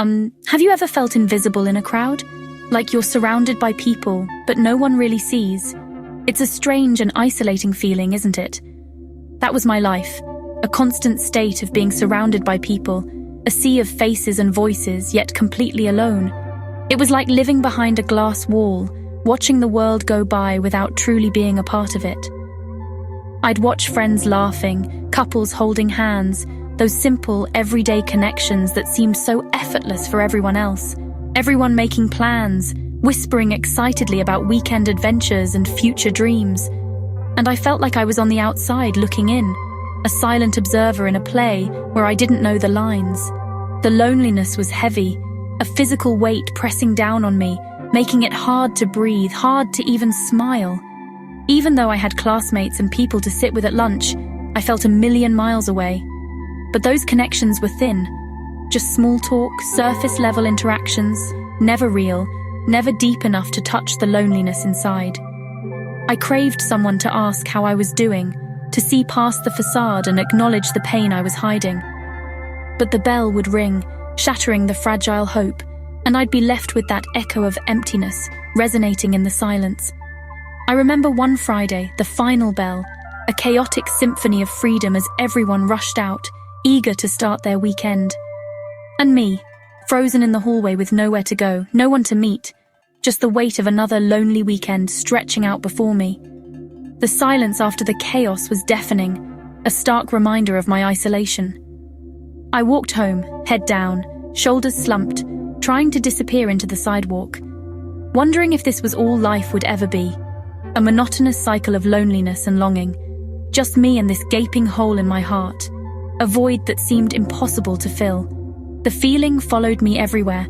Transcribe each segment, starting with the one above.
Have you ever felt invisible in a crowd? Like you're surrounded by people, but no one really sees? It's a strange and isolating feeling, isn't it? That was my life, a constant state of being surrounded by people, a sea of faces and voices, yet completely alone. It was like living behind a glass wall, watching the world go by without truly being a part of it. I'd watch friends laughing, couples holding hands, those simple, everyday connections that seemed so effortless for everyone else. Everyone making plans, whispering excitedly about weekend adventures and future dreams. And I felt like I was on the outside looking in, a silent observer in a play where I didn't know the lines. The loneliness was heavy, a physical weight pressing down on me, making it hard to breathe, hard to even smile. Even though I had classmates and people to sit with at lunch, I felt a million miles away. But those connections were thin. Just small talk, surface-level interactions, never real, never deep enough to touch the loneliness inside. I craved someone to ask how I was doing, to see past the facade and acknowledge the pain I was hiding. But the bell would ring, shattering the fragile hope, and I'd be left with that echo of emptiness, resonating in the silence. I remember one Friday, the final bell, a chaotic symphony of freedom as everyone rushed out, eager to start their weekend. And me, frozen in the hallway with nowhere to go, no one to meet, just the weight of another lonely weekend stretching out before me. The silence after the chaos was deafening, a stark reminder of my isolation. I walked home, head down, shoulders slumped, trying to disappear into the sidewalk, wondering if this was all life would ever be, a monotonous cycle of loneliness and longing, just me and this gaping hole in my heart, a void that seemed impossible to fill. The feeling followed me everywhere.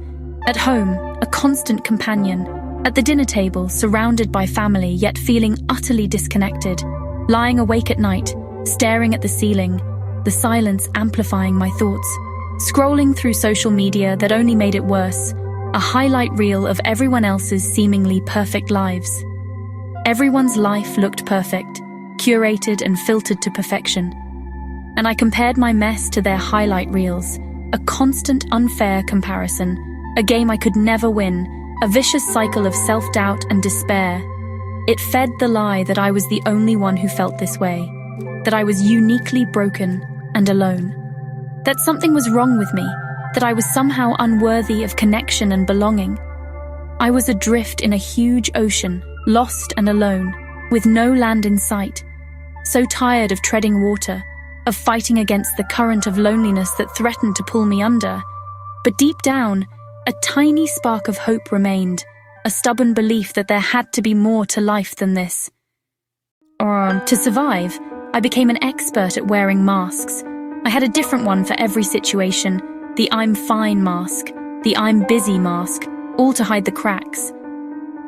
At home, a constant companion. At the dinner table, surrounded by family, yet feeling utterly disconnected. Lying awake at night, staring at the ceiling, the silence amplifying my thoughts. Scrolling through social media that only made it worse, a highlight reel of everyone else's seemingly perfect lives. Everyone's life looked perfect, curated and filtered to perfection. And I compared my mess to their highlight reels, a constant unfair comparison, a game I could never win, a vicious cycle of self-doubt and despair. It fed the lie that I was the only one who felt this way, that I was uniquely broken and alone, that something was wrong with me, that I was somehow unworthy of connection and belonging. I was adrift in a huge ocean, lost and alone, with no land in sight, so tired of treading water, of fighting against the current of loneliness that threatened to pull me under. But deep down, a tiny spark of hope remained, a stubborn belief that there had to be more to life than this. To survive, I became an expert at wearing masks. I had a different one for every situation, the I'm fine mask, the I'm busy mask, all to hide the cracks.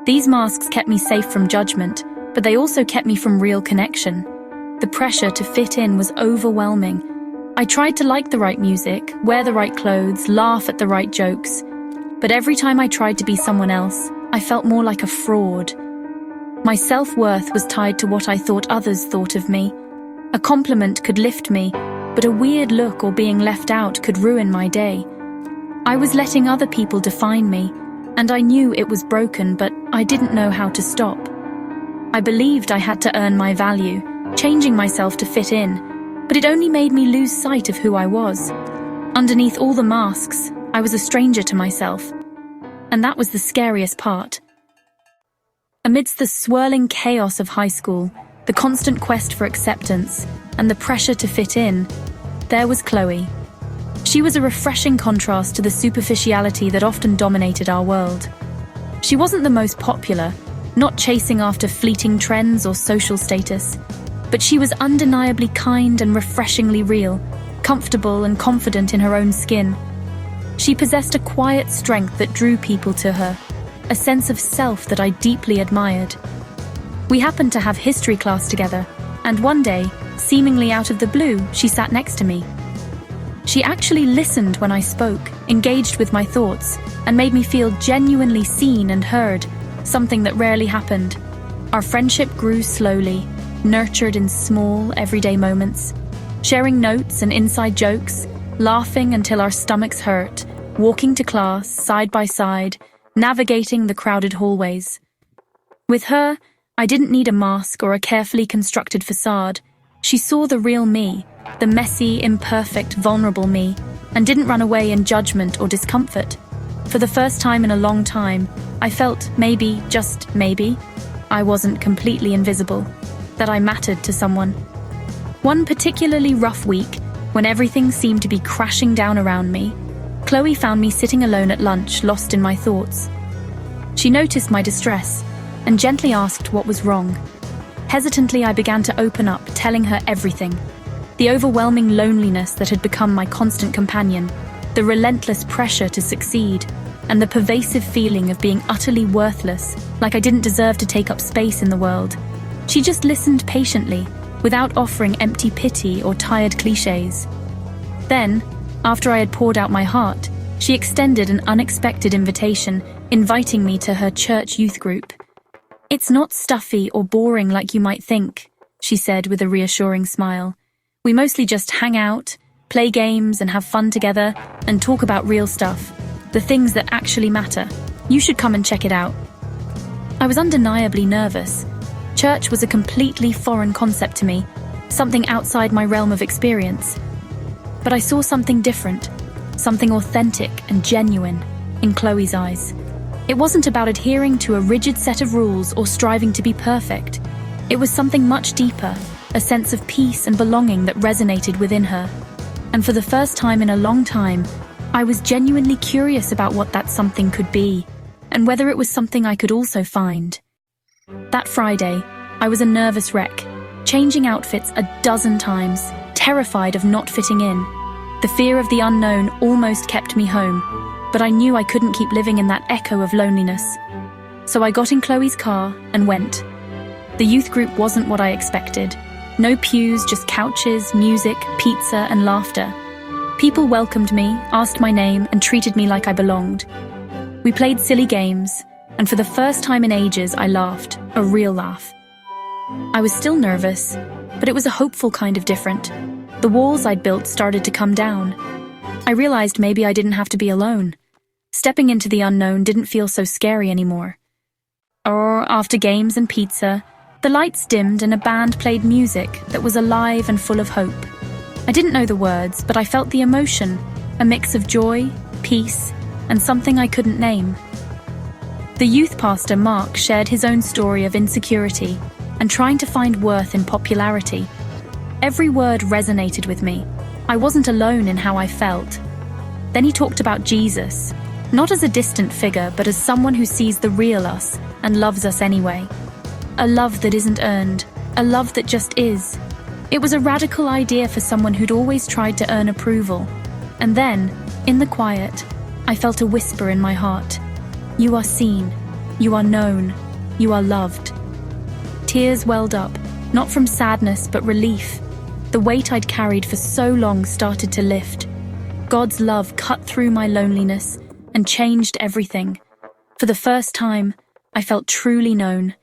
These masks kept me safe from judgment, but they also kept me from real connection. The pressure to fit in was overwhelming. I tried to like the right music, wear the right clothes, laugh at the right jokes. But every time I tried to be someone else, I felt more like a fraud. My self-worth was tied to what I thought others thought of me. A compliment could lift me, but a weird look or being left out could ruin my day. I was letting other people define me, and I knew it was broken, but I didn't know how to stop. I believed I had to earn my value, changing myself to fit in, but it only made me lose sight of who I was. Underneath all the masks, I was a stranger to myself. And that was the scariest part. Amidst the swirling chaos of high school, the constant quest for acceptance, and the pressure to fit in, there was Chloe. She was a refreshing contrast to the superficiality that often dominated our world. She wasn't the most popular, not chasing after fleeting trends or social status, but she was undeniably kind and refreshingly real, comfortable and confident in her own skin. She possessed a quiet strength that drew people to her, a sense of self that I deeply admired. We happened to have history class together, and one day, seemingly out of the blue, she sat next to me. She actually listened when I spoke, engaged with my thoughts, and made me feel genuinely seen and heard, something that rarely happened. Our friendship grew slowly, nurtured in small, everyday moments, sharing notes and inside jokes, laughing until our stomachs hurt, walking to class, side by side, navigating the crowded hallways. With her, I didn't need a mask or a carefully constructed facade. She saw the real me, the messy, imperfect, vulnerable me, and didn't run away in judgment or discomfort. For the first time in a long time, I felt maybe, just maybe, I wasn't completely invisible, that I mattered to someone. One particularly rough week, when everything seemed to be crashing down around me, Chloe found me sitting alone at lunch, lost in my thoughts. She noticed my distress and gently asked what was wrong. Hesitantly, I began to open up, telling her everything. The overwhelming loneliness that had become my constant companion, the relentless pressure to succeed, and the pervasive feeling of being utterly worthless, like I didn't deserve to take up space in the world. She just listened patiently, without offering empty pity or tired cliches. Then, after I had poured out my heart, she extended an unexpected invitation, inviting me to her church youth group. "It's not stuffy or boring like you might think," she said with a reassuring smile. "We mostly just hang out, play games and have fun together, and talk about real stuff, the things that actually matter. You should come and check it out." I was undeniably nervous. Church was a completely foreign concept to me, something outside my realm of experience. But I saw something different, something authentic and genuine in Chloe's eyes. It wasn't about adhering to a rigid set of rules or striving to be perfect. It was something much deeper, a sense of peace and belonging that resonated within her. And for the first time in a long time, I was genuinely curious about what that something could be, and whether it was something I could also find. That Friday, I was a nervous wreck, changing outfits a dozen times, terrified of not fitting in. The fear of the unknown almost kept me home, but I knew I couldn't keep living in that echo of loneliness. So I got in Chloe's car and went. The youth group wasn't what I expected. No pews, just couches, music, pizza, and laughter. People welcomed me, asked my name, and treated me like I belonged. We played silly games, and for the first time in ages, I laughed, a real laugh. I was still nervous, but it was a hopeful kind of different. The walls I'd built started to come down. I realized maybe I didn't have to be alone. Stepping into the unknown didn't feel so scary anymore. Or after games and pizza, the lights dimmed and a band played music that was alive and full of hope. I didn't know the words, but I felt the emotion, a mix of joy, peace, and something I couldn't name. The youth pastor, Mark, shared his own story of insecurity and trying to find worth in popularity. Every word resonated with me. I wasn't alone in how I felt. Then he talked about Jesus, not as a distant figure, but as someone who sees the real us and loves us anyway. A love that isn't earned, a love that just is. It was a radical idea for someone who'd always tried to earn approval. And then, in the quiet, I felt a whisper in my heart. You are seen, you are known, you are loved. Tears welled up, not from sadness but relief. The weight I'd carried for so long started to lift. God's love cut through my loneliness and changed everything. For the first time, I felt truly known.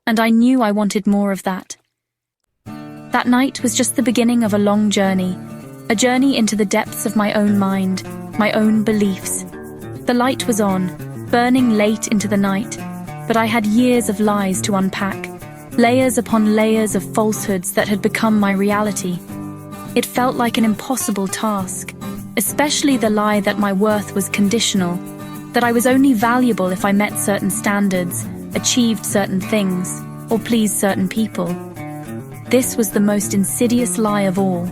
And I knew I wanted more of that. That night was just the beginning of a long journey, a journey into the depths of my own mind, my own beliefs. The light was on, burning late into the night, but I had years of lies to unpack, layers upon layers of falsehoods that had become my reality. It felt like an impossible task, especially the lie that my worth was conditional, that I was only valuable if I met certain standards, achieved certain things, or pleased certain people. This was the most insidious lie of all.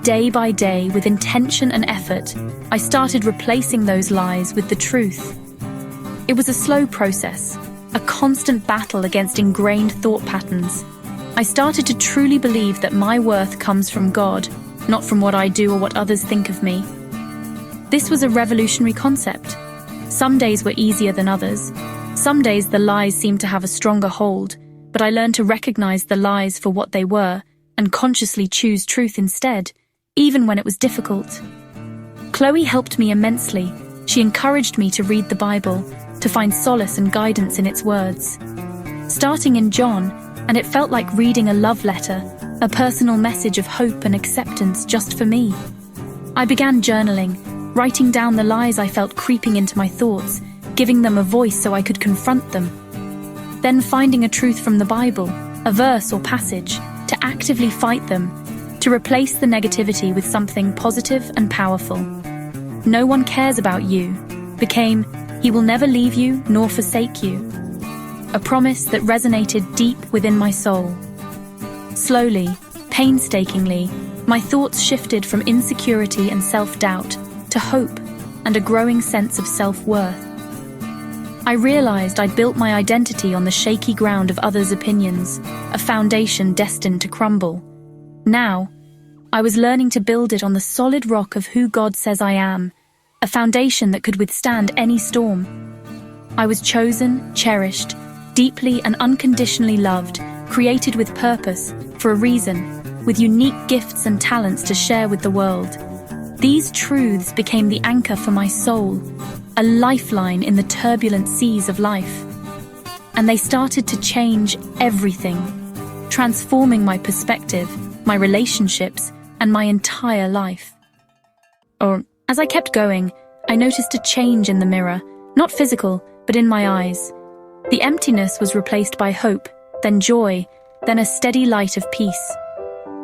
Day by day, with intention and effort, I started replacing those lies with the truth. It was a slow process, a constant battle against ingrained thought patterns. I started to truly believe that my worth comes from God, not from what I do or what others think of me. This was a revolutionary concept. Some days were easier than others. Some days the lies seemed to have a stronger hold, but I learned to recognize the lies for what they were and consciously choose truth instead, even when it was difficult. Chloe helped me immensely. She encouraged me to read the Bible, to find solace and guidance in its words. Starting in John, and it felt like reading a love letter, a personal message of hope and acceptance just for me. I began journaling, writing down the lies I felt creeping into my thoughts, giving them a voice so I could confront them. Then finding a truth from the Bible, a verse or passage, to actively fight them, to replace the negativity with something positive and powerful. No one cares about you became, He will never leave you nor forsake you. A promise that resonated deep within my soul. Slowly, painstakingly, my thoughts shifted from insecurity and self-doubt to hope and a growing sense of self-worth. I realized I'd built my identity on the shaky ground of others' opinions, a foundation destined to crumble. Now, I was learning to build it on the solid rock of who God says I am, a foundation that could withstand any storm. I was chosen, cherished, deeply and unconditionally loved, created with purpose, for a reason, with unique gifts and talents to share with the world. These truths became the anchor for my soul, a lifeline in the turbulent seas of life. And they started to change everything, transforming my perspective, my relationships, and my entire life. As I kept going, I noticed a change in the mirror, not physical, but in my eyes. The emptiness was replaced by hope, then joy, then a steady light of peace.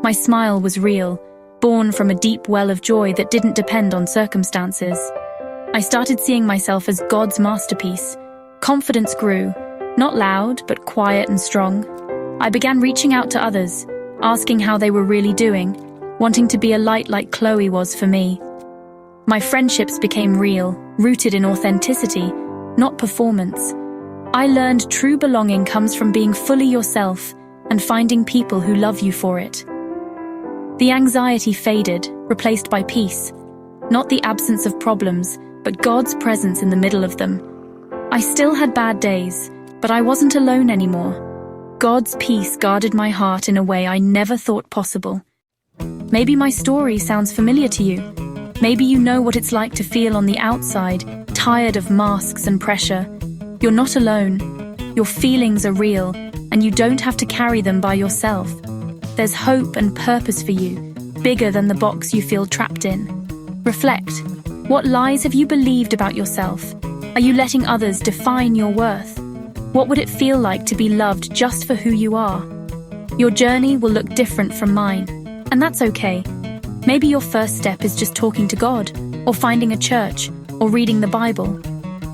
My smile was real, born from a deep well of joy that didn't depend on circumstances. I started seeing myself as God's masterpiece. Confidence grew, not loud, but quiet and strong. I began reaching out to others, asking how they were really doing, wanting to be a light like Chloe was for me. My friendships became real, rooted in authenticity, not performance. I learned true belonging comes from being fully yourself and finding people who love you for it. The anxiety faded, replaced by peace. Not the absence of problems, but God's presence in the middle of them. I still had bad days, but I wasn't alone anymore. God's peace guarded my heart in a way I never thought possible. Maybe my story sounds familiar to you. Maybe you know what it's like to feel on the outside, tired of masks and pressure. You're not alone. Your feelings are real, and you don't have to carry them by yourself. There's hope and purpose for you, bigger than the box you feel trapped in. Reflect. What lies have you believed about yourself? Are you letting others define your worth? What would it feel like to be loved just for who you are? Your journey will look different from mine, and that's okay. Maybe your first step is just talking to God, or finding a church, or reading the Bible.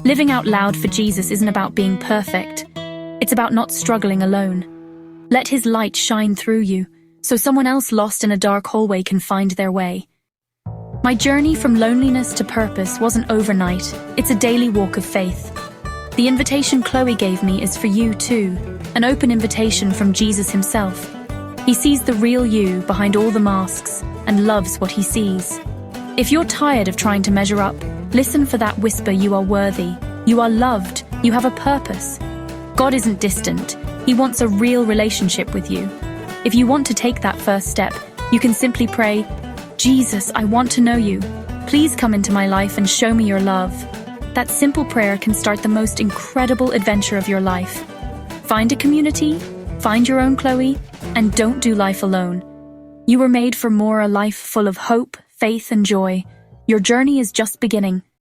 Living out loud for Jesus isn't about being perfect. It's about not struggling alone. Let His light shine through you, so someone else lost in a dark hallway can find their way. My journey from loneliness to purpose wasn't overnight. It's a daily walk of faith. The invitation Chloe gave me is for you too, an open invitation from Jesus Himself. He sees the real you behind all the masks and loves what He sees. If you're tired of trying to measure up, listen for that whisper: you are worthy, you are loved, you have a purpose. God isn't distant. He wants a real relationship with you. If you want to take that first step, you can simply pray, Jesus, I want to know you. Please come into my life and show me your love. That simple prayer can start the most incredible adventure of your life. Find a community, find your own Chloe, and don't do life alone. You were made for more, a life full of hope, faith, and joy. Your journey is just beginning.